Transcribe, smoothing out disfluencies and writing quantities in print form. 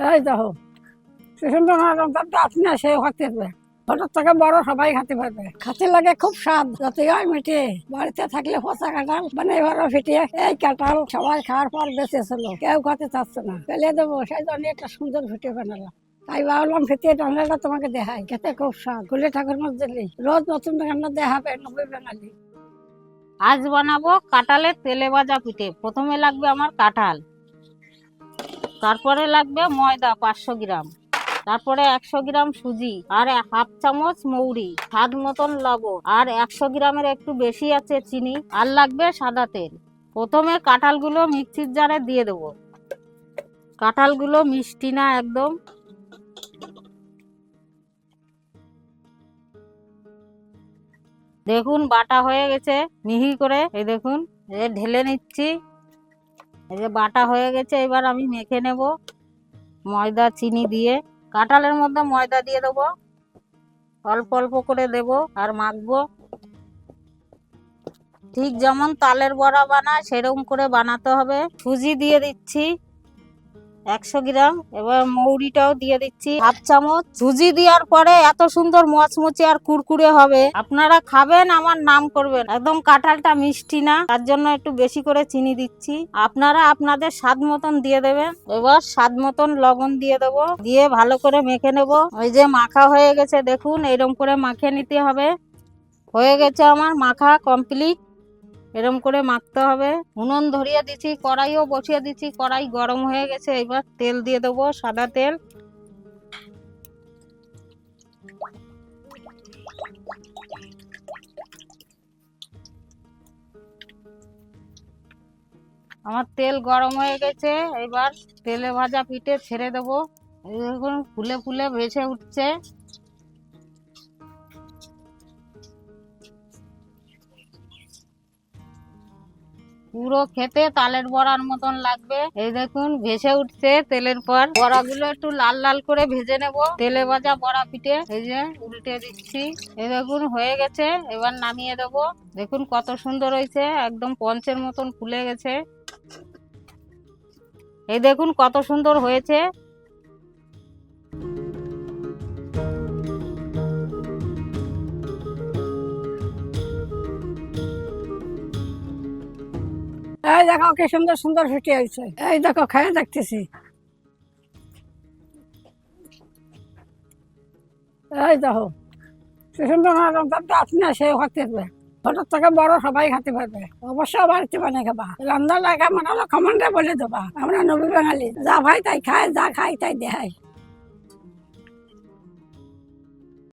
এই দেখো সুন্দর আপনি সে খেতে পারবে, ছোট থেকে বড় সবাই খেতে পারবে। খেতে লাগে খুব স্বাদ, যতই হয় মিঠে। বাড়িতে থাকলে পচা কাঁঠাল মানে এবারও ফিটিয়ে এই কাঁঠাল সবাই খাওয়ার পর বেঁচেছিল, কেউ খেতে চাচ্ছে না, ফেলে দেবো। সেই জন্য একটা সুন্দর ফিটিয়ে বানালাম। তাই ভাবলাম ফিটিয়ে টানলেটা তোমাকে দেখাই, খেতে খুব স্বাদ। গুলি ঠাকুর মধ্যে রোজ নতুন রান্না দেখাবে নব্বই বাঙালি। আজ বানাবো কাঁঠালের তেলে ভাজা পিঠে। প্রথমে লাগবে আমার কাঁঠাল, তারপরে লাগবে ময়দা 500 গ্রাম, তারপরে 100 গ্রাম সুজি, আর হাফ চামচ মৌরি, স্বাদ মতন লবণ, আর 100 গ্রামের একটু বেশি আছে চিনি, আর লাগবে সাদা তেল। প্রথমে কাঁঠালগুলো মিক্সির জারে দিয়ে দেবো। কাঁঠালগুলো মিষ্টি না একদম। দেখুন বাটা হয়ে গেছে মিহি করে, এই দেখুন ঢেলে নিচ্ছি। এই যে বাটা হয়ে গেছে, এবার আমি মেখে নেব ময়দা চিনি দিয়ে। কাঁঠালের মধ্যে ময়দা দিয়ে দেবো, অল্প অল্প করে দেব আর মাখবো। ঠিক যেমন তালের বড়া বানায় সেরকম করে বানাতে হবে। সুজি দিয়ে দিচ্ছি 100 গ্রাম, এবার মৌরিটাও দিয়ে দিচ্ছি হাফ চামচ। সুজি দেওয়ার পরে এত সুন্দর মচমচে আর কুরকুরে হবে, আপনারা খাবেন আমার নাম করবেন। একদম কাঁঠালটা মিষ্টি না, তার জন্য একটু বেশি করে চিনি দিচ্ছি। আপনারা আপনাদের স্বাদ মতন দিয়ে দেবেন। এবার স্বাদ মতন লবণ দিয়ে দেবো, দিয়ে ভালো করে মেখে নেব। ওই যে মাখা হয়ে গেছে, দেখুন এরকম করে মাখিয়ে নিতে হবে। হয়ে গেছে আমার মাখা কমপ্লিট। এরম করে মাখতে হবে। উনুন ধরিয়ে দিচ্ছি, কড়াইও বসিয়ে দিচ্ছি, কড়াই গরম হয়ে গেছে। এবার তেল দিয়ে দেবো, সাদা তেল। আমার তেল গরম হয়ে গেছে, এবার তেলে ভাজা পিঠে ছেড়ে দেবো। দেখুন ফুলে ফুলে ভেসে উঠছে। পুরো খেতে তালের বড়ার মতন লাগবে। এই দেখুন ভেসে উঠছে তেলের পর। বড়াগুলো একটু লাল লাল করে ভেজে নেব। তেলে ভাজা বড়া পিঠে এই যে উল্টে দিচ্ছি। এই দেখুন হয়ে গেছে, এবার নামিয়ে দেব। দেখুন কত সুন্দর হয়েছে, একদম পঞ্চের মতন ফুলে গেছে। এই দেখুন কত সুন্দর হয়েছে। এই দেখো কি সুন্দর সুন্দর ফিটিয়ে হয়েছে। এই দেখো খেয়ে দেখতেছি। এই দেখো সুন্দর আপনি সে খেতে পারবে, ছোট থেকে বড় সবাই খেতে পারবে। অবশ্যই বাড়িতে বানিয়ে খাবা। রান্না লাগা মানে কমান্ডে বলে দেবা, আমরা নবী বাঙালি, যা ভাই তাই খায়, যা খাই তাই দেখায়।